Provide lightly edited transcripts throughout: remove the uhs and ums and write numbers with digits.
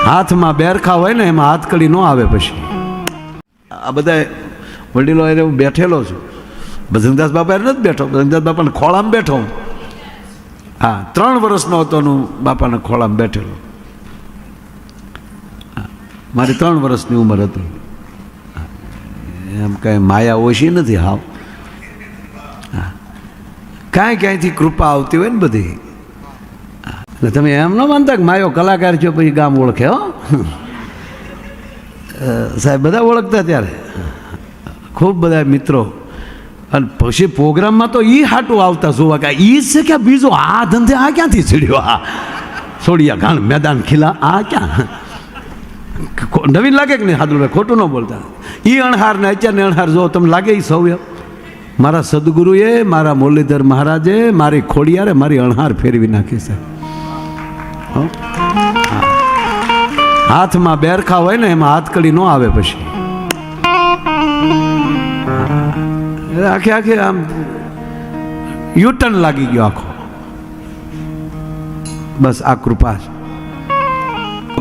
હાથમાં બેરખા હોય ને એમાં હાથકડી ન આવે. પછી આ બધા વડીલો એને હું બેઠેલો છું. ભજનદાસ બાપા નથી બેઠો, ભજનદાસ બાપાને ખોળામાં બેઠો. હા, 3 વર્ષનો હતો હું બાપાના ખોળામાં બેઠેલો. મારી 3 વર્ષની ઉંમર હતી. એમ કાંઈ માયા ઓછી નથી. હાવ કાંઈ ક્યાંયથી કૃપા આવતી હોય ને બધી. એટલે તમે એમ ન માનતા કે માયો કલાકાર છો પછી ગામ ઓળખે. હો સાહેબ બધા ઓળખતા ત્યારે, ખૂબ બધા મિત્રો. અને પછી પ્રોગ્રામમાં તો એ હાટું આવતા જોવા કે એ છે કે બીજો આ ધંધે આ ક્યાંથી ચડ્યો, આ છોડિયા ઘાણ મેદાન ખીલા આ ક્યાં નવીન લાગે કે નહીં? હાદુભાઈ ખોટું ન બોલતા. એ અણહાર ને અત્યારને અણહાર જો તમને લાગે એ સૌ મારા સદગુરુએ, મારા મુરલીધર મહારાજે, મારી ખોડિયારે મારી અણહાર ફેરવી નાખી છે. હાથમાં બેરખા હોય ને એમાં હાથકડી ન આવે. પછી આખે આખે આમ યુટર્ન લાગી ગયો આખો. બસ આ કૃપા છે.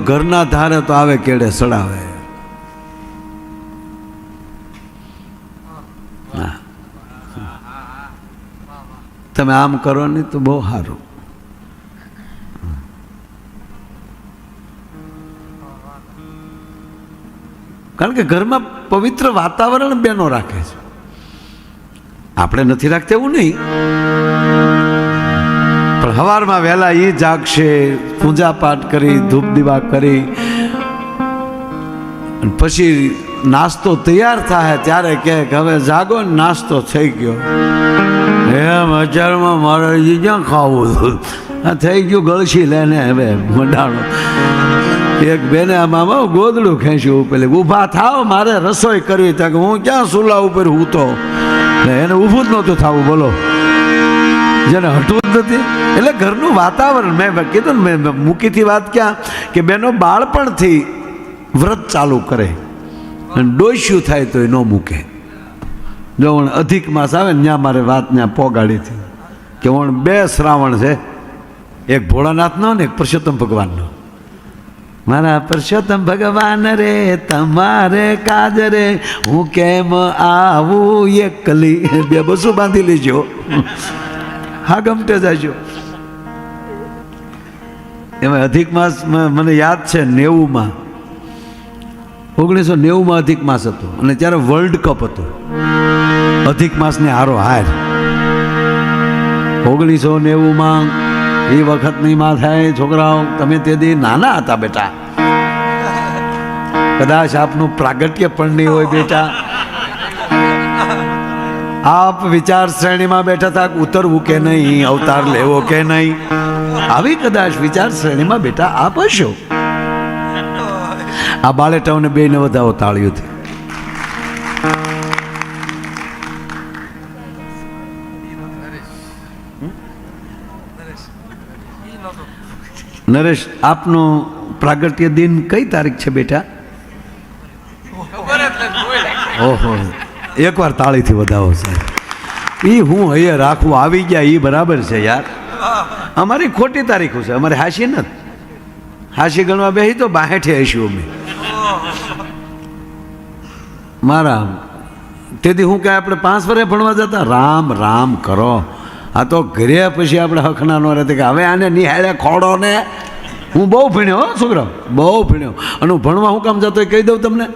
ઘરના ધારે તો આવે કેડે સડાવે. તમે આમ કરો ને તો બહુ સારું. કારણ કે ઘરમાં પવિત્ર વાતાવરણ બેનો રાખે છે. આપણે નથી રાખતા એવું નહીં, પણ સવારમાં વહેલા એ જાગશે, પૂજા પાઠ કરી, ધૂપ દીવા કરી, પછી નાસ્તો તૈયાર થાય ત્યારે કહે કે હવે જાગો ને નાસ્તો થઈ ગયો. એમ 1000માં મારે ક્યાં ખાવું હતું, આ થઈ ગયું ગળશી લઈને હવે મંડાણો. એક બેને આમાં ગોદડું ખેંચ્યું, પેલે ઊભા થાવ મારે રસોઈ કરવી. ત્યાં કે હું ક્યાં ચૂલા ઉપર હૂતો, એને ઊભું જ નહોતું થવું. બોલો, જેને હટવું જ નથી. એટલે ઘરનું વાતાવરણ મેં કીધું ને, મેં મૂકીથી વાત ક્યાં કે બેનો બાળપણથી વ્રત ચાલુ કરે અને ડોસ્યું થાય તો એ ન મૂકે. જો અધિક માસ આવે ને ત્યાં મારે વાત ત્યાં પોગાડી હતી કે 2 શ્રાવણ છે, એક ભોળાનાથનો ને એક પરસોત્તમ ભગવાનનો. મારા પરસોત્તમ ભગવાન રે તમારે કાજ રે, હું કેમ આવું એકલી. 2 બસો બાંધી લેજો, હા ગમતે જાજો. એમાં અધિક માસ મને યાદ છે 90માં, 1990માં અધિક માસ હતો અને ત્યારે વર્લ્ડ કપ હતો. અધિક માસને હારો હાર 1990માં એ વખતની માં થાય. છોકરાઓ તમે તે દી નાના હતા બેટા, કદાચ આપનું પ્રાગટ્ય પણ નહીં હોય બેટા. આપ વિચાર શ્રેણીમાં બેઠા હતા ઉતરવું કે નહીં, અવતાર લેવો કે નહીં, આવી કદાચ વિચાર શ્રેણીમાં બેટા આપ હશો. આ બાળેટાઓને 2 ને વધાવો તાળીઓથી. નરેશ, આપનો પ્રાગટ્ય દિન કઈ તારીખ છે બેટા? ઓહો, એકવાર તાળીથી વધાવો સાહેબ. એ હું અહીંયા રાખવું આવી ગયા એ બરાબર છે યાર. અમારી ખોટી તારીખો છે, અમારે હાશી નથી. હાશી ગણવા બેસી તો 62 હશું અમે. મારા તેથી હું કે આપણે 5 વર્ષે ભણવા જતા, રામ રામ કરો. આ તો ઘરે પછી આપણે હખના ન રહેતી કે હવે આને નિહાળે ખોડો ને. હું બહુ ભણ્યો છોકરા, બહુ ભણ્યો. અને હું ભણવા હું કામ જતો એ કહી દઉં તમને.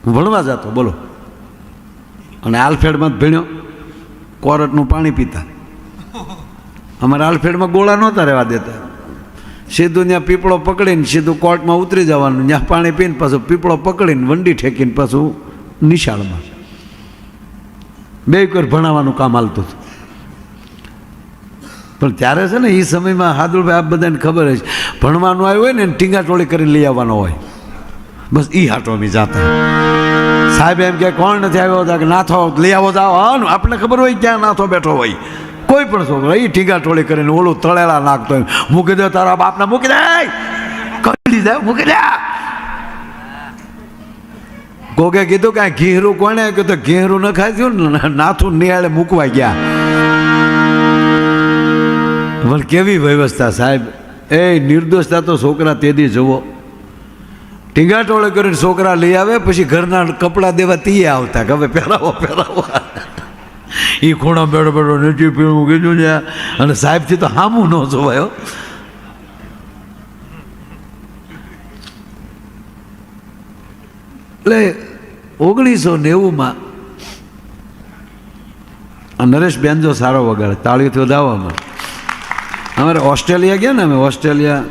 હું ભણવા જતો, બોલો, અને આલફેડમાં જ ભણ્યો. કોરટનું પાણી પીતા. અમારે આલફેડમાં ગોળા નહોતા રહેવા દેતા. સીધું ત્યાં પીપળો પકડીને સીધું કોર્ટમાં ઉતરી જવાનું, ત્યાં પાણી પીને પાછું પીપળો પકડીને વંડી ઠેકીને પાછું નિશાળમાં. 2 કર ભણાવવાનું કામ હાલતું હતું. પણ ત્યારે છે ને એ સમયમાં હાદુભાઈ આપ બધાને ખબર છે, ભણવાનું આવ્યું હોય ને ટીંગા ટોળી કરીને લઈ આવવાનો હોય. બસ એ હાટો અમે જાતા. સાહેબ એમ કે કોણ નથી આવ્યો કે નાથો લઈ આવો જાઓ. હા, આપણને ખબર હોય ક્યાં નાથો બેઠો હોય. કોઈ પણ છોકરો એ ટીંગા ટોળી કરીને ઓલું તળેલા નાખતો હોય. મૂકી દે તારા બાપને, મૂકી દે, કરી દે, મૂકી દે. કોકે કીધું કાંઈ ઘેરું કોણે કીધું? ઘેરું ન ખાઈ થયું ને, નાથું નિહાળે મૂકવા ગયા. પણ કેવી વ્યવસ્થા સાહેબ. એ નિર્દોષતા તો છોકરા તેદી જુઓ, ટીંગાટોળે કરીને છોકરા લઈ આવે, પછી ઘરના કપડાં દેવા તીએ આવતા કે હવે પહેરાવો પહેરાવો. એ ખૂણો બેડો બેડો નથી પીવું કીધું છે, અને સાહેબથી તો હામું ન જોવાયો. એટલે 1990માં નરેશ બેનજો સારો વગાડે, તાળીઓથી વધાવવામાં. અમારે ઓસ્ટ્રેલિયા ગયા ને, અમે ઓસ્ટ્રેલિયા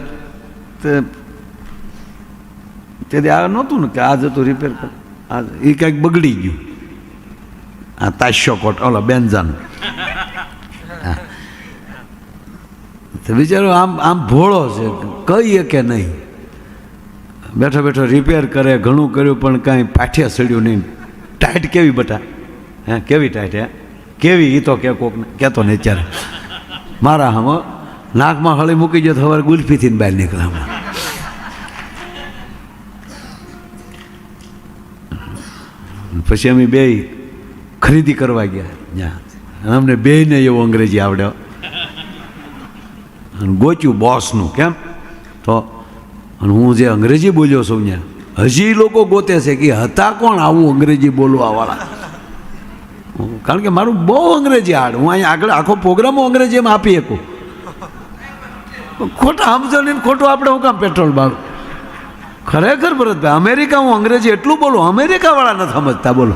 તેથી આ નહોતું ને કે આ જતું રિપેર કર, આ એ કંઈક બગડી ગયું. આ તાશ્યો કોટ ઓલો બેનજાન બિચારો આમ ભોળો છે, કહીએ કે નહીં. બેઠો બેઠો રિપેર કરે, ઘણું કર્યું પણ કાંઈ પાઠિયા સડ્યું નહીં. ટાઈટ કેવી બટા? હે કેવી ટાઈટ? હે કેવી? એ તો કે કોકને કહેતો ને અત્યારે મારા હમ નાકમાં હળી મૂકી ગયો તો સવારે ગુલ્ફીથી બહાર નીકળે. હમણાં પછી અમે બે ખરીદી કરવા ગયા ત્યાં, અમને બેયને એવું અંગ્રેજી આવડ્યો. ગોચ્યું બોસનું કેમ તો, અને હું જે અંગ્રેજી બોલ્યો છું ત્યાં હજી લોકો ગોતે છે કે હતા કોણ આવું અંગ્રેજી બોલવાવાળા. કારણ કે મારું બહુ અંગ્રેજી હાડ, હું અહીંયા આગળ આખો પ્રોગ્રામ અંગ્રેજીમાં આપી શકું. ખોટા સમજો ને ખોટું આપણે હું કામ પેટ્રોલ બાળું. ખરેખર ભરતભાઈ, અમેરિકા હું અંગ્રેજી એટલું બોલું, અમેરિકાવાળા નથી સમજતા. બોલો,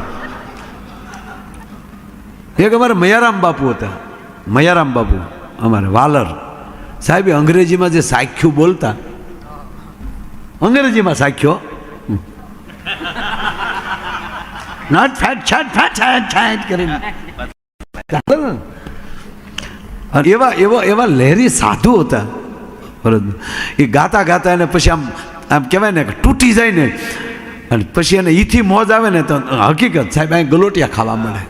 એક અમારે મયારામ બાપુ હતા, મયારામ બાપુ અમારે વાલર સાહેબ, અંગ્રેજીમાં જે સાખ્યું બોલતા, અંગ્રેજીમાં સાખ્યો નોટ ફેટ છાટ ફેટ છાટ છાટ કરીને એવા એવા એવા લહેરી સાધુ હતા. બરોબર, એ ગાતા ગાતા એને પછી આમ આમ કહેવાય ને કે તૂટી જાય ને, અને પછી એને ઈથી મોજ આવે ને તો હકીકત સાહેબ અહીં ગલોટિયા ખાવા મળે,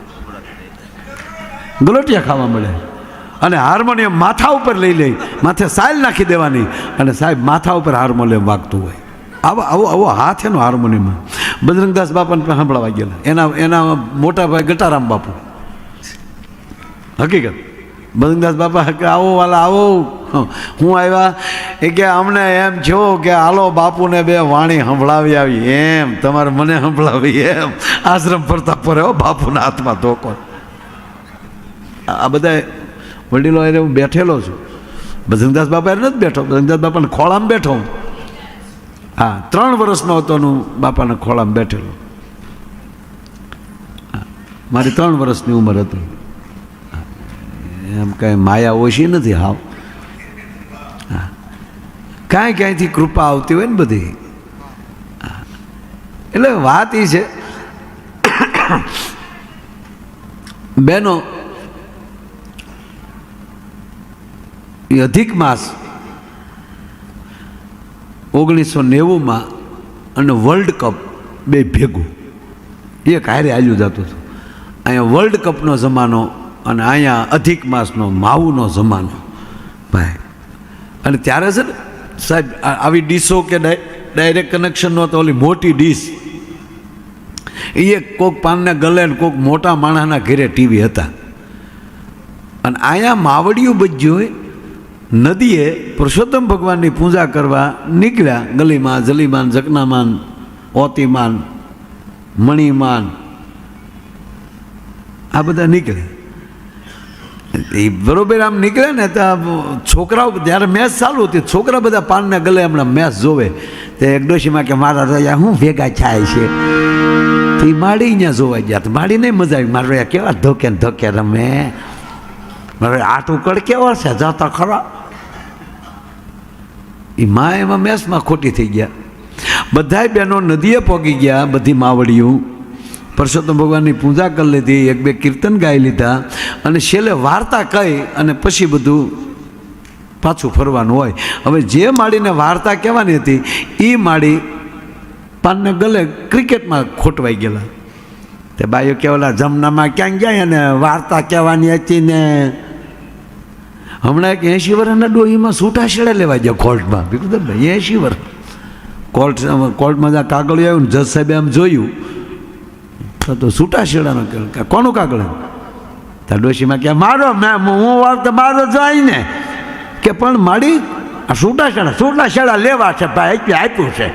ગલોટિયા ખાવા મળે. અને હાર્મોનિયમ માથા ઉપર લઈ લઈ, માથે સાયલ નાખી દેવાની, અને સાહેબ માથા ઉપર હાર્મોનિયમ વાગતું હોય. આવો આવો આવો હાથ એનો હાર્મોનિયમ. બજરંગદાસ બાપાને સાંભળવા ગયેલા, એના મોટા ભાઈ ગટારામ બાપુ. હકીકત બજરંગદાસ બાપા કે આવો વાલા આવો, હું આવ્યા એ કે અમને એમ છો કે હાલો બાપુને બે વાણી સંભળાવી આવી, એમ તમારે મને સંભળાવી એમ. આશ્રમ ફરતા ફરે બાપુના હાથમાં ધોકો. આ બધા વડીલો એને હું બેઠેલો છું. બજરંગદાસ બાપા નથી બેઠો, બજરંગદાસ બાપાને ખોળામાં બેઠો. હા, 3 વર્ષનો હતો હું બાપાના ખોળામાં બેઠેલો. મારી 3 વર્ષની ઉંમર હતી. એમ કાંઈ માયા ઓછી નથી હાવ. હા, કાંઈ ક્યાંયથી કૃપા આવતી હોય ને બધી. એટલે વાત એ છે બહેનો, એ અધિક માસ 1990માં અને વર્લ્ડ કપ બે ભેગું એક હારે હાલ્યું જતું હતું. અહીંયા વર્લ્ડ કપનો જમાનો અને અહીંયા અધિક માસનો માવુનો જમાનો ભાઈ. અને ત્યારે છે ને સાહેબ આવી ડીશો કે ડાયરેક્ટ કનેક્શન નહોતો, ઓલી મોટી ડીશ એ કોક પાનના ગલે ને કોક મોટા માણસના ઘરે ટીવી હતા. અને અહીંયા માવડિયું બજ્યું નદીએ પુરુષોત્તમ ભગવાનની પૂજા કરવા નીકળ્યા. ગલીમાં જલીમાન, જકનામાન, ઓતીમાન, મણિમાન આ બધા નીકળે. એ બરોબર આમ નીકળે ને તો છોકરાઓ જ્યારે મેચ ચાલુ હતી, છોકરા બધા પાનના ગલે હમણાં મેચ જોવે. તે એક ડોશીમાં કે મારા રહ્યા હું ભેગા થાય છે, તો એ માડી અહીંયા જોવા ગયા. તો માડી નહીં મજા આવી, મારે રહ્યા કેવા ધોકે ને ધોકે રમે, મારે આટું કડ કેવો છે જતો ખરો. એ માં એમાં મેચમાં ખોટી થઈ ગયા. બધાય બહેનો નદીએ પહોંચી ગયા, બધી માવડીયું પુરુષોત્તમ ભગવાનની પૂજા કરી લીધી, 1-2 કીર્તન ગાઈ લીધા, અને છેલ્લે વાર્તા કહી અને પછી બધું પાછું ફરવાનું હોય. હવે જે માડીને વાર્તા કહેવાની હતી એ માડી પાનને ગલે ક્રિકેટમાં ખોટવાઈ ગયેલા. તે બાઈઓ કહેવાલા જમનામાં ક્યાં ગયા અને વાર્તા કહેવાની હતી ને. હમણાં એક 80 વર્ષના ડોહીમાં છૂટાછેડા લેવા ગયા કોર્ટમાં. બીજું 80 વર્ષ કોર્ટમાં જ્યાં કાગળિયું આવ્યું ને જજ સાહેબે આમ જોયું તો છૂટાછેડાનો કોનું કાગળ? ત્યાં ડોશીમાં કે મારો મેં હું વાર્તા મારો જાય ને કે પણ માડી આ છૂટાછેડા લેવા છે ભાઈ, એટલે આપ્યું છે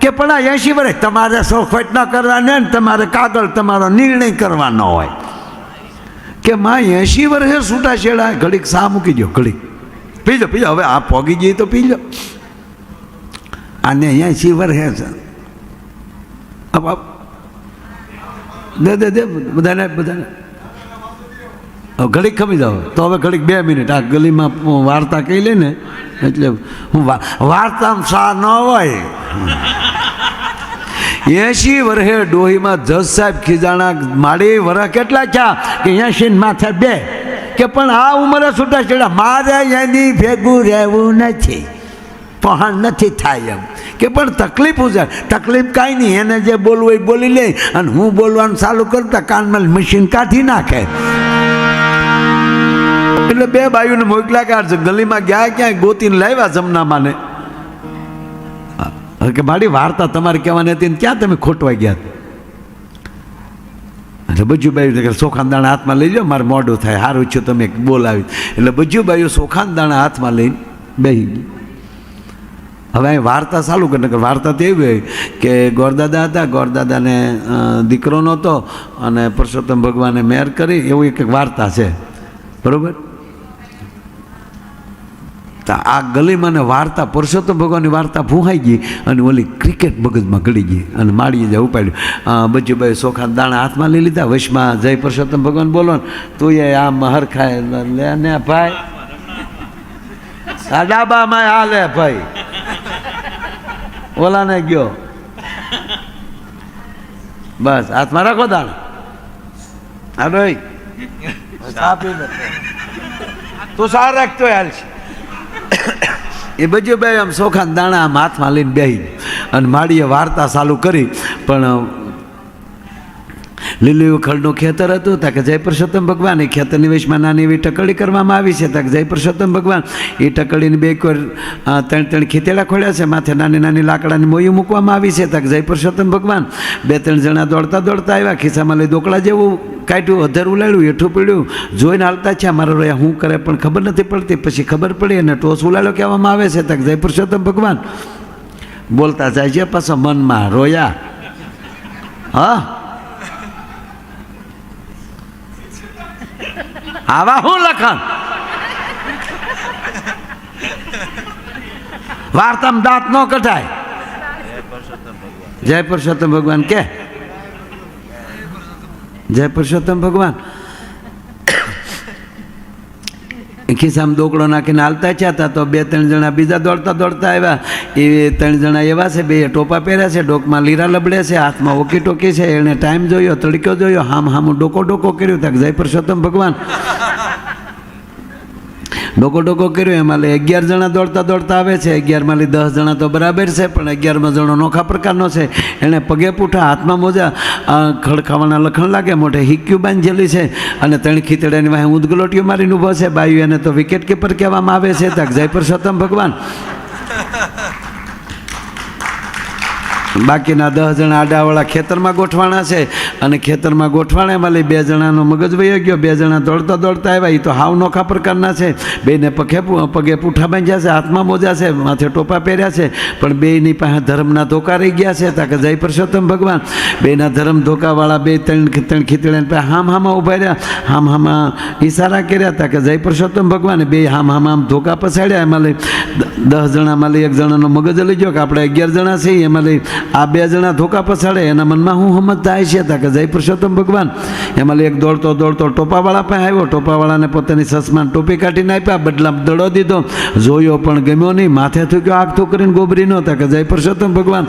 કે પણ આ 80 વર્ષ તમારે સોખવટ ન કરવાને ને તમારે કાગળ તમારો નિર્ણય કરવાનો હોય કે માં 80 વર્ષે છૂટાછેડા. ઘડીક સા મૂકી દો, ઘડીક પીજો હવે આ પોગી જઈએ તો પીજો. આને 80 વર્ષે છે. દે બધાને ઘડીક ખમી જાઓ તો હવે ઘડીક 2 મિનિટ આ ગલીમાં વાર્તા કહી લે ને, એટલે હું વાર્તામાં સા ન હોય. 80 વર્ષે ડોહીમાં જજ સાહેબ ખીજાણા મારી વરસ કેટલા થયા કે 80 માથે 2 કે પણ આ ઉંમરે છૂટાછેડા મારે એની ભેગું રહેવું નથી, પહાણ નથી થાય એમ કે પણ તકલીફ જાય. તકલીફ કાંઈ નહીં, એને જે બોલવું એ બોલી લે અને હું બોલવાનું ચાલુ કરતા કાનમાં મશીન કાઢી નાખે. એટલે 2 બાયુને મોકલા કાઢશે, ગલીમાં ગયા ક્યાંય ગોતીને લાવ્યા જમનામાને કે મારી વાર્તા તમારે કહેવાની હતી ને ક્યાં તમે ખોટવા ગયા. એટલે બજુબાઈ સોખાન દાણા હાથમાં લઈ લો, મારે મોઢું થાય, સારું છું તમે બોલાવી. એટલે બજુબાઈઓ સોખાન દાણા હાથમાં લઈને બેસી ગઈ. હવે અહીં વાર્તા ચાલુ કરે. વાર્તા તો એવી હોય કે ગોરદાદા હતા, ગોરદાદાને દીકરો નહોતો અને પરસોત્તમ ભગવાને મેર કરી, એવું એક વાર્તા છે, બરાબર. તો આ ગલીમાં વાર્તા પરસોત્તમ ભગવાનની વાર્તા ભૂહાઈ ગઈ અને ઓલી ક્રિકેટ મગજમાં ગળી ગઈ અને માળીએ જાય ઉપાડ્યું. બજુભાઈ સોખા દાણા હાથમાં લઈ લીધા, વશમાં જય પરસોત્તમ ભગવાન બોલો ને તું એ આમ હરખાય લે ને ભાઈ, આ ડાબામાં આ લે ભાઈ, ઓલાને ગયો બસ હાથમાં રાખો દાણા. હા ભાઈ તું સાર રાખતો હાલ છે. એ બજુભાઈ આમ સોખા દાણા આમ હાથમાં લઈને બેસી અને માળીએ વાર્તા ચાલુ કરી. પણ લીલું ખડનું ખેતર હતું ત્યાં કે જય પરસોત્તમ ભગવાન, એ ખેતરની વેશમાં નાની એવી ટકડી કરવામાં આવી છે. ત્યાં જય પરસોત્તમ ભગવાન એ ટકડીને 2 કોર 3 ખીતેડા ખોલ્યા છે, માથે નાની નાની લાકડાની મોયું મૂકવામાં આવી છે. ત્યાં જય પરસોત્તમ ભગવાન 2-3 જણા દોડતા દોડતા આવ્યા, ખિસ્સામાં લઈ દોકડા જેવું કાઢ્યું, અધર ઉલાડ્યું, હેઠું પીડ્યું, જોઈને હાલતા છે મારો રોયા શું કરે પણ ખબર નથી પડતી. પછી ખબર પડી અને ટોસ ઉલાડ્યો કહેવામાં આવે છે. ત્યાં જય પરસોત્તમ ભગવાન બોલતા જાય છે પાછો મનમાં રોયા. હા આવા હું લખાણ વાર્તામાં દાંત ન કઢાય. જય પરસોત્તમ ભગવાન કે જય પરસોત્તમ ભગવાન ખિસ્સામાં દોકડો નાખીને હાલતા હતા તો 2-3 જણા બીજા દોડતા દોડતા આવ્યા. એ 3 જણા એવા છે, 2 ટોપા પહેર્યા છે, ડોકમાં લીરા લબડે છે, હાથમાં ઓકી ટોકી છે. એણે ટાઈમ જોયો, તડક્યો જોયો, હામું ડોકો કર્યું. ત્યાં જય પરસોત્તમ ભગવાન ડોકો કર્યો. એમાં 11 જણા દોડતા દોડતા આવે છે. 11માંથી 10 જણા તો બરાબર છે, પણ 11માં જણો નોખા પ્રકારનો છે. એણે પગે પૂઠા, હાથમાં મોજા, ખડખાવાના લખણ લાગે, મોઢે હિક્યું બાંધેલી છે અને 3 ખીતડાની વાહે ઉદગલોટીઓ મારીને ઊભો છે. બાયુ એને તો વિકેટ કીપર કહેવામાં આવે છે. ત્યાં જય પરસોત્તમ ભગવાન. બાકીના 10 જણા આડાવાળા ખેતરમાં ગોઠવાણા છે અને ખેતરમાં ગોઠવાણા એમાં 2 જણાનો મગજ વયો ગયો. 2 જણા દોડતા દોડતા આવ્યા. એ તો હાવ નોખા પ્રકારના છે. 2ને પગે પૂઠા બાંધ્યા છે, હાથમાં મોજા છે, માથે ટોપા પહેર્યા છે, પણ 2ની પાસે ધર્મના ધોકા રહી ગયા છે. તાકે જય પરસોત્તમ ભગવાન 2ના ધર્મ ધોકાવાળા 2-3 ખીતડાની પાસે હામાં ઉભા રહ્યા, હામાં ઈશારા કર્યા. તાકે જય પરસોત્તમ ભગવાન 2 હામ ધોકા પછાડ્યા. એમાં 10 જણામાં 1 જણાનો મગજ લઈ ગયો કે આપણે 11 જણા છીએ. એમાં આ 2 જણા ધોકા પછાડે, એના મનમાં શું સમજ થાય છે. તાકે જય પરસોત્તમ ભગવાન. એમાં 1 દોડતો ટોપાવાળા પાસે આવ્યો. ટોપાવાળાને પોતાની સસમાન ટોપી કાઢીને આપ્યા, બદલામાં દડો દીધો, જોયો પણ ગમ્યો નહીં, માથે થૂક્યો, આગ થૂકરીને ગોબરી નો. તાકે જય પરસોત્તમ ભગવાન.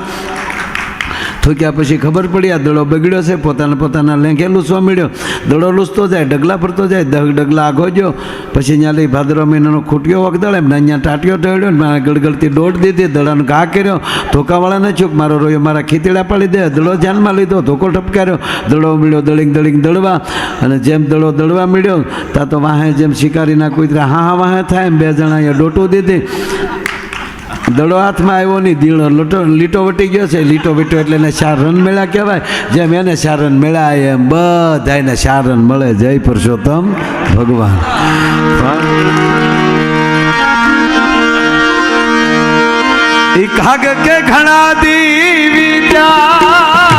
થૂક્યા પછી ખબર પડી આ દડો બગડ્યો છે. પોતાના લેંઘે લૂસવા મળ્યો. દડો લૂસતો જાય, ડગલા ફરતો જાય, 10 ડગલા આગો ગયો. પછી અહીંયા લઈ ભાદરવા મહિનાનો ખૂટ્યો વખદળ એમ અહીંયા ટાંટિયો ઢળ્યો ને ગળગળતી દોડ દીધી, દડાનો ઘા કર્યો. ધોકાવાળાને ચૂક મારો રોયો, મારા ખીતડા પાડી દે. દડો ધ્યાનમાં લીધો, ધોકો ઠપકાર્યો, દડો મળ્યો દળીને દળવા. અને જેમ દડો દળવા મળ્યો ત્યાં તો વાહે જેમ શિકારીના કૂતરા હા વાહે થાય એમ 2 જણા અહીંયા ડોટું દીધી. દડો હાથમાં આવ્યો નહીં, દીણો લીટો વટી ગયો છે. લીટો વીટો એટલે એને 4 રન મેળા કહેવાય. જેમ એને 4 રન મેળા એમ બધાને 4 રન મળે. જય પરસોત્તમ ભગવાન. ઈ કાગ કે ઘણા દીવી ત્યાં